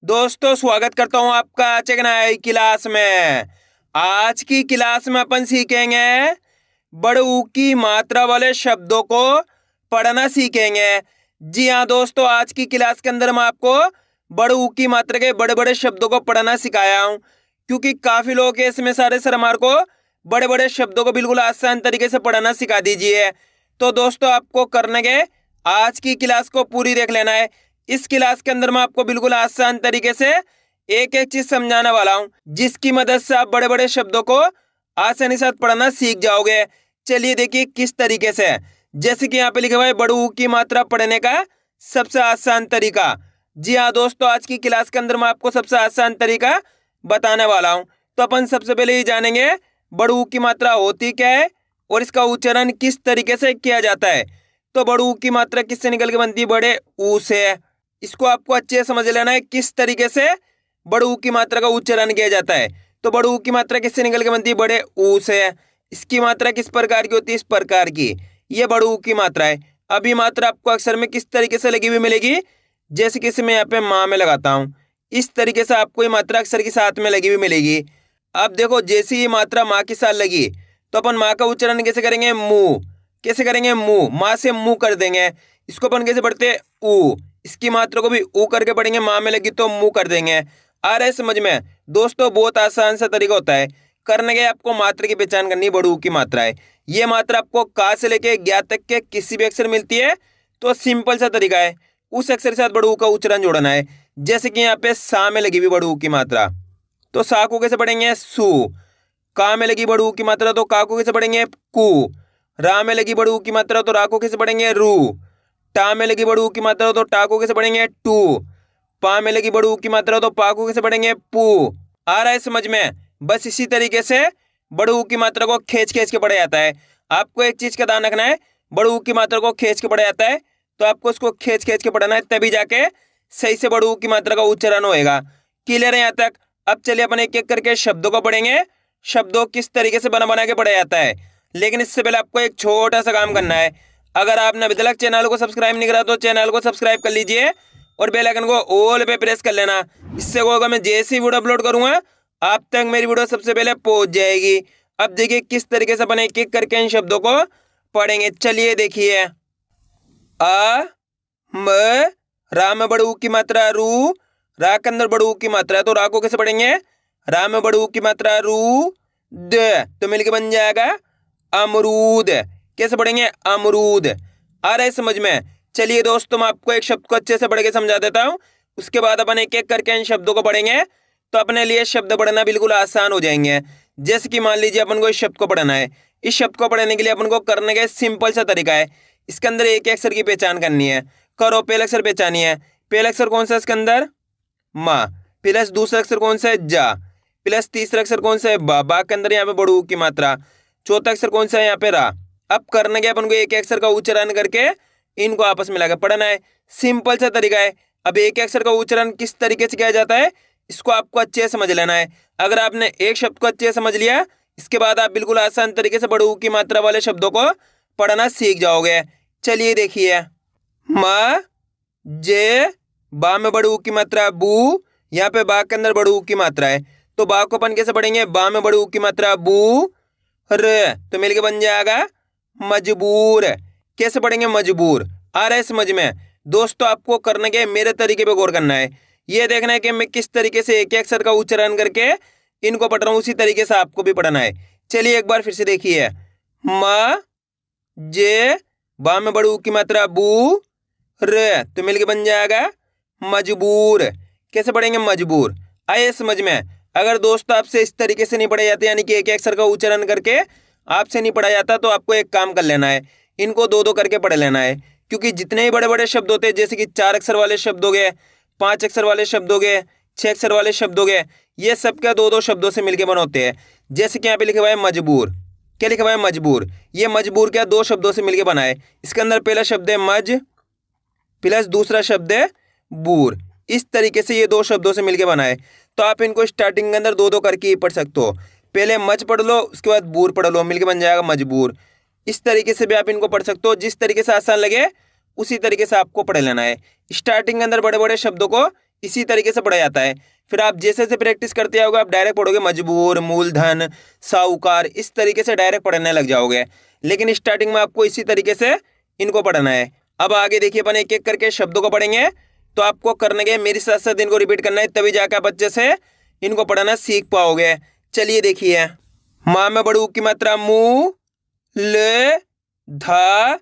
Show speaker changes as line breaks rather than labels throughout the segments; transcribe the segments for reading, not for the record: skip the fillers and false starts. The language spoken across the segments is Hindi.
दोस्तों स्वागत करता हूं आपका आज एक नई क्लास में। आज की क्लास में अपन सीखेंगे बड़े ऊ की मात्रा वाले शब्दों को पढ़ना सीखेंगे। जी हाँ दोस्तों, आज की क्लास के अंदर मैं आपको बड़े ऊ की मात्रा के बड़े बड़े शब्दों को पढ़ना सिखाया हूं, क्योंकि काफी लोग इसमें सारे सर हमारे को बड़े बड़े शब्दों को बिल्कुल आसान तरीके से पढ़ना सिखा दीजिए। तो दोस्तों आपको करने के आज की क्लास को पूरी देख लेना है। इस क्लास के अंदर मैं आपको बिल्कुल आसान तरीके से एक एक चीज समझाने वाला हूं, जिसकी मदद से आप बड़े बड़े शब्दों को आसानी से पढ़ना सीख जाओगे। चलिए देखिए किस तरीके से। जैसे कि यहाँ पे लिखा हुआ है बड़े ऊ की मात्रा पढ़ने का सबसे आसान तरीका। जी हाँ दोस्तों, आज की क्लास के अंदर मैं आपको सबसे आसान तरीका बताने वाला हूँ। तो अपन सबसे पहले ये जानेंगे बड़े ऊ की मात्रा होती क्या है और इसका उच्चारण किस तरीके से किया जाता है। तो बड़े ऊ की मात्रा किससे निकल के बनती है? बड़े ऊ से। इसको आपको अच्छे से समझ लेना है किस तरीके से बड़े ऊ की मात्रा का उच्चारण किया जाता है। तो बड़े ऊ की मात्रा किससे निकल के बनती है? बड़े ऊ से। इसकी मात्रा किस प्रकार की होती है? इस प्रकार की। ये बड़े ऊ की मात्रा है। अब ये मात्रा आपको अक्षर में किस तरीके से लगी हुई मिलेगी? जैसे कि मैं यहाँ पे माँ में लगाता हूँ, इस तरीके से आपको ये मात्रा अक्षर के साथ में लगी हुई मिलेगी। अब देखो, जैसे ये मात्रा माँ के साथ लगी तो अपन माँ का उच्चारण कैसे करेंगे? मुंह। कैसे करेंगे? मुंह। माँ से मुंह कर देंगे। इसको अपन कैसे पढ़ते हैं? ऊ। इसकी मात्रा को भी ऊ करके पढ़ेंगे। माँ में लगी तो मुंह कर देंगे। आ रहा है समझ में? दोस्तों बहुत आसान सा तरीका होता है करने के। आपको मात्रा की पहचान करनी, बड़े ऊ की मात्रा है। ये मात्रा आपको का से लेके ज्ञा तक के किसी भी अक्षर मिलती है तो सिंपल सा तरीका है, उस अक्षर के साथ बड़े ऊ का उच्चारण जोड़ना है। जैसे कि यहाँ पे सा में लगी हुई बड़े ऊ की मात्रा, तो सा को कैसे पढ़ेंगे? सू। का में लगी बड़े ऊ की मात्रा तो का को कैसे पढ़ेंगे? कू। रा में लगी बड़े ऊ की मात्रा तो रा को कैसे पढ़ेंगे? रू। टा में लगी बड़े ऊ की मात्रा तो टा को कैसे पढ़ेंगे? टू। पा में लगी बड़े ऊ की मात्रा तो पा को कैसे पढ़ेंगे? पू। आ रहा है समझ में? बस इसी तरीके से बड़े ऊ की मात्रा को खींच खींच के पढ़ा जाता है। आपको एक चीज का ध्यान रखना है, बड़े ऊ की मात्रा को खींच के पढ़ा जाता है तो आपको उसको खींच खींच के पढ़ना है, तभी जाके सही से बड़े ऊ की मात्रा का उच्चारण होएगा। क्लियर है यहाँ तक? अब चलिए अपन एक एक करके शब्दों को पढ़ेंगे, शब्दों किस तरीके से बना बना के पढ़ा जाता है। लेकिन इससे पहले आपको एक छोटा सा काम करना है। अगर आपने अभी तक चैनल को सब्सक्राइब नहीं करा तो चैनल को सब्सक्राइब कर लीजिए और बेल आइकन को ऑल पे प्रेस कर लेना। इससे क्या होगा, मैं जैसी वीडियो अपलोड करूंगा आप तक मेरी वीडियो सबसे पहले पहुंच जाएगी। अब देखिए किस तरीके से अपन एक एक करके इन शब्दों को पढ़ेंगे। चलिए देखिए। अ म रा में बड़े ऊ की मात्रा रू। रा के अंदर बड़े ऊ की मात्रा है तो रा को कैसे पढ़ेंगे? रा में बड़े ऊ की मात्रा रू। द तो मिलके बन जाएगा अमरूद। कैसे पढ़ेंगे? अमरूद। आ रहा है समझ में? चलिए दोस्तों, मैं आपको एक शब्द को अच्छे से पढ़ के समझा देता हूँ, उसके बाद अपन एक एक करके इन शब्दों को पढ़ेंगे तो अपने लिए शब्द पढ़ना बिल्कुल आसान हो जाएंगे। जैसे कि मान लीजिए अपन को इस शब्द को पढ़ना है। इस शब्द को पढ़ने के लिए अपन को करने का सिंपल सा तरीका है, इसके अंदर एक अक्षर की पहचान करनी है। करो, पहला अक्षर पहचानी है। पहला अक्षर कौन सा है इसके अंदर? माँ। प्लस दूसरा अक्षर कौन सा है? जा। प्लस तीसरा अक्षर कौन सा है? बा। बा के अंदर यहाँ पे बड़े ऊ की मात्रा। चौथा अक्षर कौन सा है? यहाँ पे रा। अब करने के अपन को एक अक्षर का उच्चारण करके इनको आपस में लाकर पढ़ना है। सिंपल सा तरीका है। अब एक अक्षर का उच्चारण किस तरीके से किया जाता है इसको आपको अच्छे से समझ लेना है। अगर आपने एक शब्द को अच्छे से समझ लिया, इसके बाद आप बिल्कुल आसान तरीके से बड़े ऊ की मात्रा वाले शब्दों को पढ़ना सीख जाओगे। चलिए देखिए। माँ जे। बा में बड़े ऊ की मात्रा बू। यहाँ पे बा के अंदर बड़े ऊ की मात्रा है तो बा को अपन कैसे पढ़ेंगे? बा में बड़े ऊ की मात्रा बू। र तो मिलके बन जाएगा मजबूर। कैसे पढ़ेंगे? मजबूर। आ रहा है समझ में? दोस्तों आपको करने के मेरे तरीके पे गौर करना है। ये देखना है कि मैं किस तरीके से एक अक्षर का उच्चारण करके इनको पढ़ रहा हूँ, उसी तरीके से आपको भी पढ़ना है। चलिए एक बार फिर से देखिए। म जे। बा में बड़े ऊ की मात्रा बू। र तो मिलके बन जाएगा मजबूर। कैसे पढ़ेंगे? मजबूर। आए समझ में? अगर दोस्तों आपसे इस तरीके से नहीं पढ़े जाते, यानी कि एक अक्षर का उच्चारण करके आपसे नहीं पढ़ा जाता, तो आपको एक काम कर लेना है, इनको दो दो करके पढ़ लेना है। क्योंकि जितने ही बड़े बड़े शब्द होते हैं, जैसे कि 4 अक्षर वाले शब्द हो गए, 5 अक्षर वाले शब्द हो गए, 6 अक्षर वाले शब्द हो गए, ये सब क्या दो दो शब्दों से मिलके बने होते हैं। जैसे कि यहाँ पे लिखा हुआ है मजबूर। क्या लिखा हुआ है? मजबूर। ये मजबूर क्या दो शब्दों से मिलके बना है। इसके अंदर पहला शब्द है मज प्लस दूसरा शब्द है बूर। इस तरीके से ये दो शब्दों से मिलके बना है। तो आप इनको स्टार्टिंग के अंदर दो दो करके ही पढ़ सकते हो। पहले मज पढ़ लो, उसके बाद बूर पढ़ लो, मिलके बन जाएगा मजबूर। इस तरीके से भी आप इनको पढ़ सकते हो। जिस तरीके से आसान लगे उसी तरीके से आपको पढ़ लेना है। स्टार्टिंग के अंदर बड़े बड़े शब्दों को इसी तरीके से पढ़ा जाता है। फिर आप जैसे जैसे प्रैक्टिस करते जाओगे आप डायरेक्ट पढ़ोगे मजबूर, मूलधन, साहूकार, इस तरीके से डायरेक्ट पढ़ने लग जाओगे। लेकिन स्टार्टिंग में आपको इसी तरीके से इनको पढ़ना है। अब आगे देखिए अपन एक एक करके शब्दों को पढ़ेंगे। तो आपको करने के मेरे साथ साथ इनको रिपीट करना है, तभी जाकर आप अच्छे से इनको पढ़ना सीख पाओगे। चलिए देखिए, माँ में बड़ू की मात्रा मू ल ध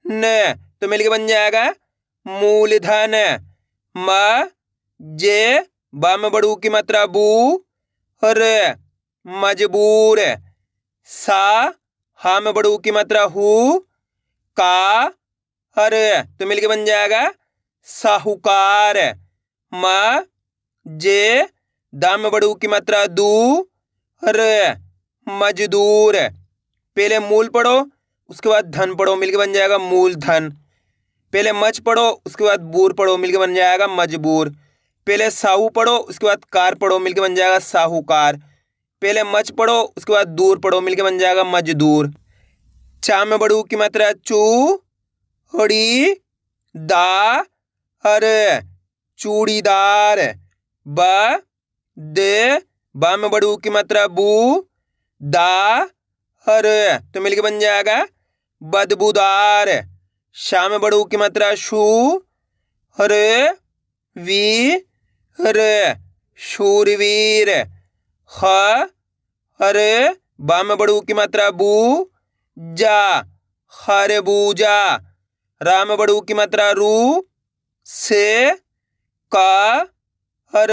न, तो मिलके बन जाएगा मूलधन। म जे बा में बड़ू की मात्रा बू र मजबूर। सा हा में बड़ू की मात्रा हु का हर, तो मिलके बन जाएगा साहूकार। म जे दा में बड़ू की मात्रा दू र मजदूर। पहले मूल पढ़ो उसके बाद धन पढ़ो, मिलके बन जाएगा मूलधन। पहले मज पढ़ो उसके बाद बूर पढ़ो, मिलके बन जाएगा मजबूर। पहले साहू पढ़ो उसके बाद कार पढ़ो, मिलके बन जाएगा साहूकार। पहले मच पढ़ो उसके बाद दूर पढ़ो, मिलके बन जाएगा मजदूर। चा में बड़ू की मात्रा चू हड़ी दा हर चूड़ीदार। ब दे बा में बड़ू की मात्रा बू दा हर, तो मिलके बन जाएगा बदबूदार। शा में बड़ू की मात्रा शू हर वी हर शूरवीर। ख हर बा में बड़ू की मात्रा बू जा खरबूजा। रा में बड़ू की मात्रा रू से का हर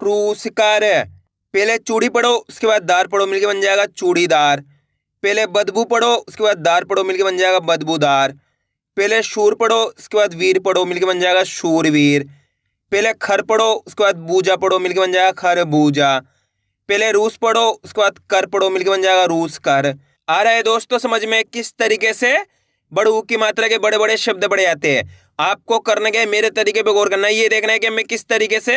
रूसकर। पहले चूड़ी पढ़ो उसके बाद दार पढ़ो, मिलके बन जाएगा चूड़ीदार। पहले बदबू पढ़ो उसके बाद दार पढ़ो, मिलके बन जाएगा बदबूदार। पहले शूर पढ़ो उसके बाद वीर पढ़ो, मिलके बन जाएगा शूरवीर। पहले खर पढ़ो उसके बाद बूजा पढ़ो, मिलके बन जाएगा खरबूजा। पहले रूस पढ़ो उसके बाद कर पढ़ो, मिलके बन जाएगा रूस कर। आ रहा है दोस्तों समझ में किस तरीके से बड़ू की मात्रा के बड़े बड़े शब्द पढ़े जाते हैं। आपको करने के मेरे तरीके पे गौर करना है, ये देखना है कि मैं किस तरीके से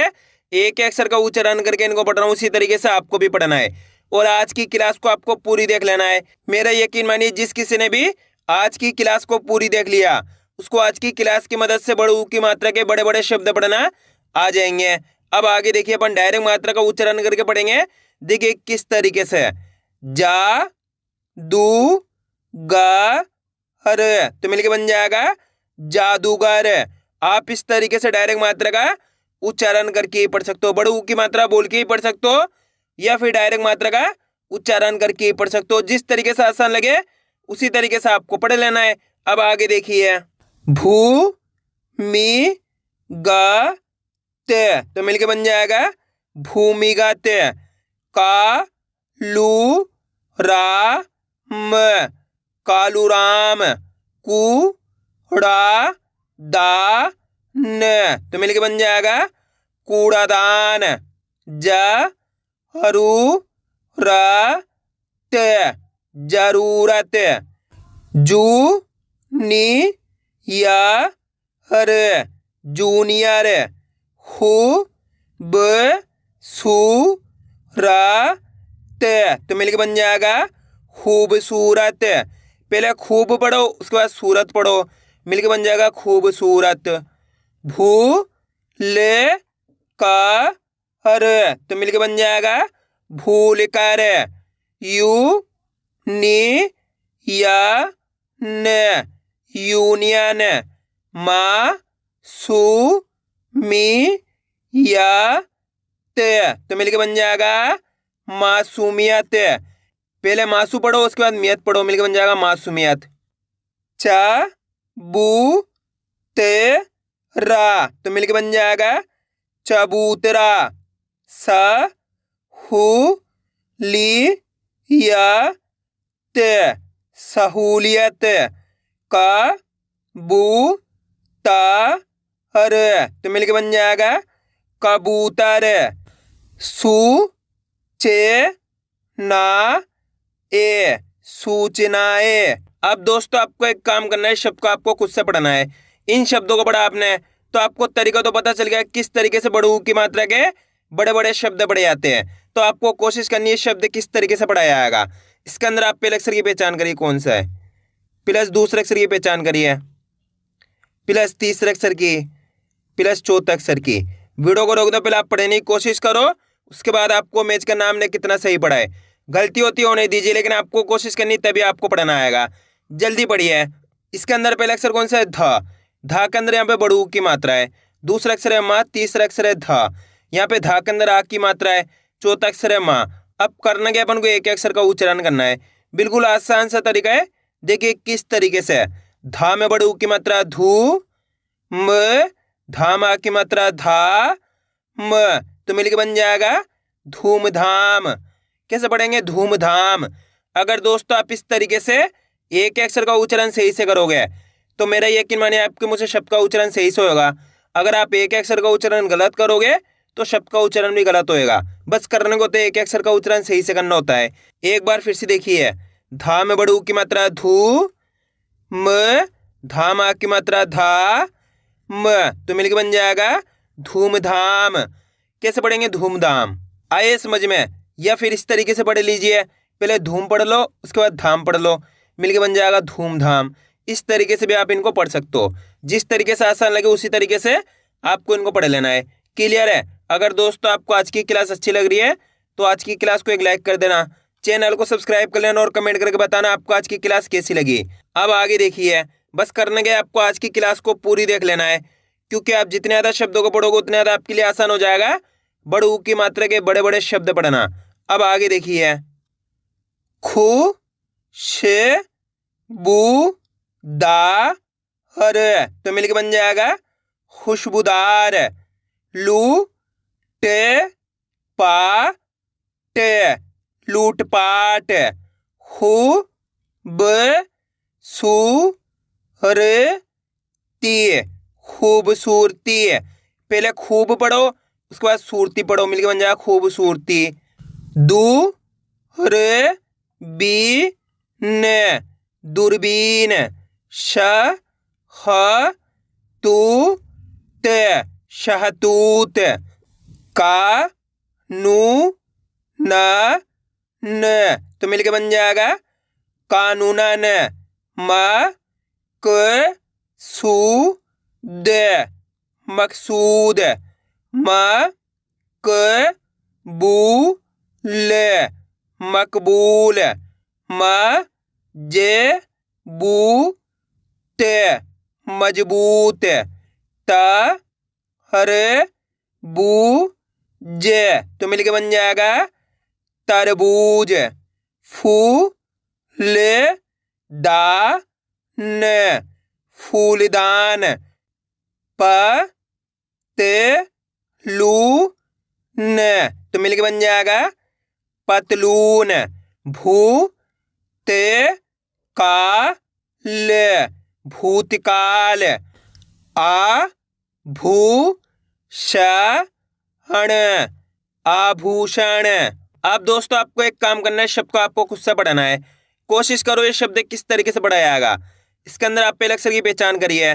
एक अक्षर का उच्चारण करके इनको पढ़ रहा हूँ, उसी तरीके से आपको भी पढ़ना है। और आज की क्लास को आपको पूरी देख लेना है। मेरा यकीन मानिए जिस किसी ने भी आज की क्लास को पूरी देख लिया उसको आज की क्लास की मदद से बड़ू की मात्रा के बड़े बड़े शब्द पढ़ना आ जाएंगे। अब आगे देखिए अपन डायरेक्ट मात्रा का उच्चारण करके पढ़ेंगे। देखिए किस तरीके से, जा दू गा हर, तो मिलके बन जाएगा जादूगर। आप इस तरीके से डायरेक्ट मात्रा का उच्चारण करके ही पढ़ सकते हो, बड़ू की मात्रा बोल के ही पढ़ सकते हो या फिर डायरेक्ट मात्रा का उच्चारण करके ही पढ़ सकते हो। जिस तरीके से आसान लगे उसी तरीके से आपको पढ़ लेना है। अब आगे देखिए, भू मी गा ते, तो मिलके बन जाएगा भूमिगत। का लू रा म कालू राम। कू ड़ा दा न, तो मिलके बन जाएगा कूड़ादान। ज हरू र ते जरूरत। जू नी या हर जूनियर। हु ब सू रा ते, तो मिलके बन जाएगा खूबसूरत। पहले खूब पढ़ो उसके बाद सूरत पढ़ो, मिलके बन जाएगा खूबसूरत। भू ले का हर, तो मिलके बन जाएगा भूल कर। यू नी या न यूनियन। मा सू मी या ते, तो मिलके बन जाएगा मासूमियत। पहले मासू पढ़ो उसके बाद मियत पढ़ो, मिलके बन जाएगा मासूमियत। चा बू ते रा, तो मिलके बन जाएगा चबूतरा। सा हु ली या ते सहूलियत। का बू ता हर, तो मिलके बन जाएगा कबूतर। सू चे ना ए सूचनाएं। अब दोस्तों आपको एक काम करना है, शब्द को आपको खुद से पढ़ना है। इन शब्दों को पढ़ा आपने तो आपको तरीका तो पता चल गया किस तरीके से बड़ू की मात्रा के बड़े बड़े शब्द पढ़े जाते हैं। तो आपको कोशिश करनी है शब्द किस तरीके से पढ़ाया जाएगा। इसके अंदर आप पहले अक्षर की पहचान करिए कौन सा है, प्लस दूसरे अक्षर की पहचान करिए, प्लस तीसरे अक्षर की, प्लस चौथे अक्षर की। वीडियो को रोक दो, पहले आप पढ़ने की कोशिश करो, उसके बाद आपको मैच का नाम ने कितना सही पढ़ा है। गलती होती होने दीजिए, लेकिन आपको कोशिश करनी तभी आपको पढ़ना आएगा। जल्दी पढ़िए। इसके अंदर पहला अक्षर कौन सा है? ध। धा के अंदर यहाँ पे बड़ू की मात्रा है। दूसरा अक्षर है माँ, तीसरा अक्षर है धा। यहाँ पे धा के अंदर आ की मात्रा है। चौथा अक्षर है माँ। अब करना क्या, अपन को एक अक्षर का उच्चारण करना है। बिल्कुल आसान सा तरीका है। देखिए किस तरीके से। धा में बड़ू की मात्रा धू, म, धाम आ की मात्रा धा, म, तो मिलके बन जाएगा धूमधाम। कैसे पढ़ेंगे? धूमधाम। अगर दोस्तों आप इस तरीके से एक अक्षर का उच्चारण सही से करोगे तो मेरा यकीन मानिए आपके मुंह से शब्द का उच्चारण सही से होगा। अगर आप एक अक्षर का उच्चारण गलत करोगे तो शब्द का उच्चारण भी गलत होएगा। बस करने को तो एक अक्षर का उच्चारण सही से करना होता है। एक बार फिर से देखिए। धा में बड़ू की मात्रा धू, म, धाम आ की मात्रा धा, म, तो मिलके बन जाएगा धूमधाम। कैसे पढ़ेंगे? धूमधाम। आइए समझ में। या फिर इस तरीके से पढ़ लीजिए, पहले धूम पढ़ लो, उसके बाद धाम पढ़ लो, मिलके बन जाएगा धूमधाम। इस तरीके से भी आप इनको पढ़ सकते हो। जिस तरीके से आसान लगे उसी तरीके से आपको इनको पढ़ लेना है। क्लियर है? अगर दोस्तों आपको आज की क्लास अच्छी लग रही है तो आज की क्लास को एक लाइक कर देना, चैनल को सब्सक्राइब कर लेना और कमेंट करके बताना आपको आज की क्लास कैसी लगी। अब आगे देखिए। बस करने के आपको आज की क्लास को पूरी देख लेना है, क्योंकि आप जितने ज़्यादा शब्दों को पढ़ोगे उतने ज़्यादा आपके लिए आसान हो जाएगा बड़ू की मात्रा के बड़े बड़े शब्द पढ़ना। अब आगे देखिए। खु, श, बू, दा, हर, तो मिलके बन जाएगा खुशबूदार। लू, टे, पा, टे, लूटपाट। हु, ब, सु, र, ती, खूबसूरती। पहले खूब पढ़ो, उसके बाद सूरती पढ़ो, मिलके बन जाएगा खूबसूरती। दू, र, बी, न, दूरबीन। श, ह, तू, त, शहतूत। का, नू, न, न, तो मिलके बन जाएगा कानूनन। म, क, सू, द, मकसूद। म, क, बू, ल, मकबूल। म, जे, बू, त, मजबूत। त, हर, बू, जे, तो मिलके बन जाएगा तरबूज। फू, ल, दा, न, फूलदान। प, त, लू, न, तो मिलके बन जाएगा पतलून। भू, त, का, ल, भूतकाल। आ, भू, ष, हण, आभूषण। अब दोस्तों आपको एक काम करना है, शब्द को आपको खुद से पढ़ना है। कोशिश करो ये शब्द किस तरीके से पढ़ा जाएगा। इसके अंदर आप पहले अक्षर की पहचान करिए,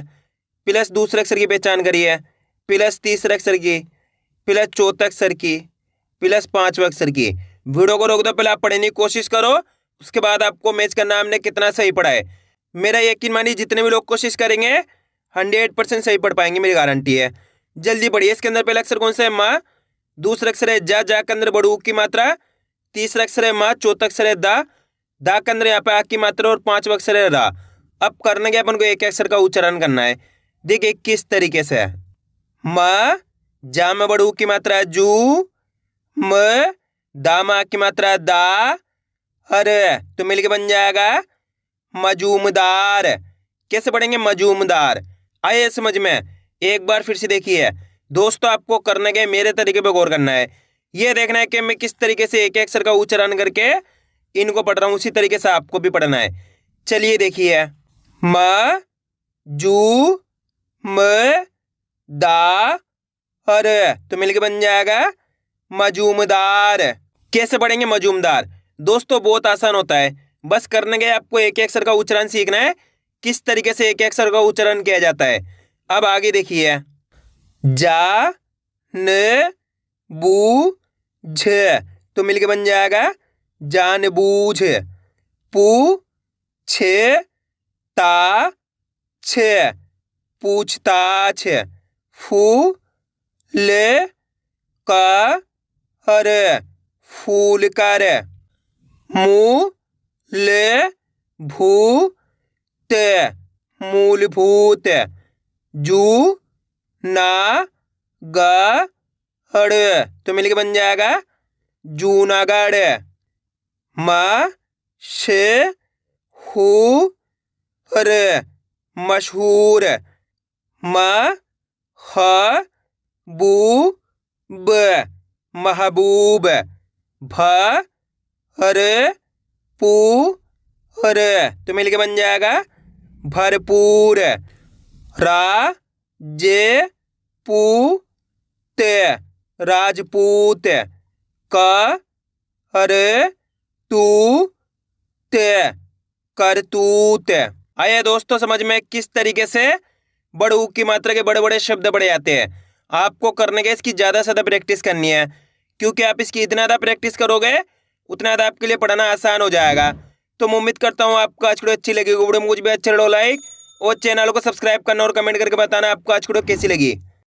प्लस दूसरे अक्षर की पहचान करिए, प्लस तीसरे अक्षर की, प्लस चौथे अक्षर की, प्लस पांचवें अक्षर की। वीडियो को रोक दो, पहले आप पढ़ने की कोशिश करो, उसके बाद आपको मैच का नाम ने कितना सही पढ़ा है। मेरा यकीन मानिए जितने भी लोग कोशिश करेंगे 100% सही पढ़ पाएंगे, मेरी गारंटी है। जल्दी पढ़िए। इसके अंदर पहला अक्षर कौन सा है? माँ। दूसरा अक्षर है जा के अंदर बड़ू की मात्रा। तीसरा अक्षर है माँ। चौथा अक्षर है दा के अंदर यहाँ पे आ की मात्रा और पांचवा अक्षर है रा। अब करना क्या, अपन को एक अक्षर का उच्चारण करना है। देखिए किस तरीके से। म, जा में बड़ू की मात्रा है जू, म, दा में आ की मात्रा है दा, हर, तो मिलके बन जाएगा मजूमदार। कैसे पढ़ेंगे? मजूमदार। आइए समझ में। एक बार फिर से देखिए। दोस्तों आपको करने के मेरे तरीके पे गौर करना है। ये देखना है कि मैं किस तरीके से एक अक्षर का उच्चारण करके इनको पढ़ रहा हूँ, उसी तरीके से आपको भी पढ़ना है। चलिए देखिए। म, जू, म, दा, हर, तो मिलके बन जाएगा मजूमदार। कैसे पढ़ेंगे? मजूमदार। दोस्तों बहुत आसान होता है, बस करने के आपको एक अक्षर का उच्चारण सीखना है, किस तरीके से एक अक्षर का उच्चारण किया जाता है। अब आगे देखिए। जा, न, बू, झ, तो मिलके बन जाएगा जानबूझ। पू, छे, ता, छ, पूछताछ। फू, ले का हर फूल कर। मू ले भू ते मूलभूत। जू ना गढ़ तो मिलके बन जाएगा जूनागढ़। म से हू र मशहूर। म ह बू ब महबूब। भ र पू र तो मिलके बन जाएगा भरपूर। रा जे पू ते राजपूत। क र तू ते करतूत। आइए दोस्तों, समझ में किस तरीके से बड़ ऊ की मात्रा के बड़े बड़े शब्द पड़े जाते हैं। आपको करने के इसकी ज़्यादा से ज़्यादा प्रैक्टिस करनी है, क्योंकि आप इसकी इतना ज़्यादा प्रैक्टिस करोगे उतना ज़्यादा आपके लिए पढ़ना आसान हो जाएगा। तो मैं उम्मीद करता हूँ आपको आज की वीडियो अच्छी लगी। वीडियो मुझे भी अच्छा लगा लाइक और चैनल को सब्सक्राइब करना और कमेंट करके बताना आपको आज की वीडियो कैसी लगी।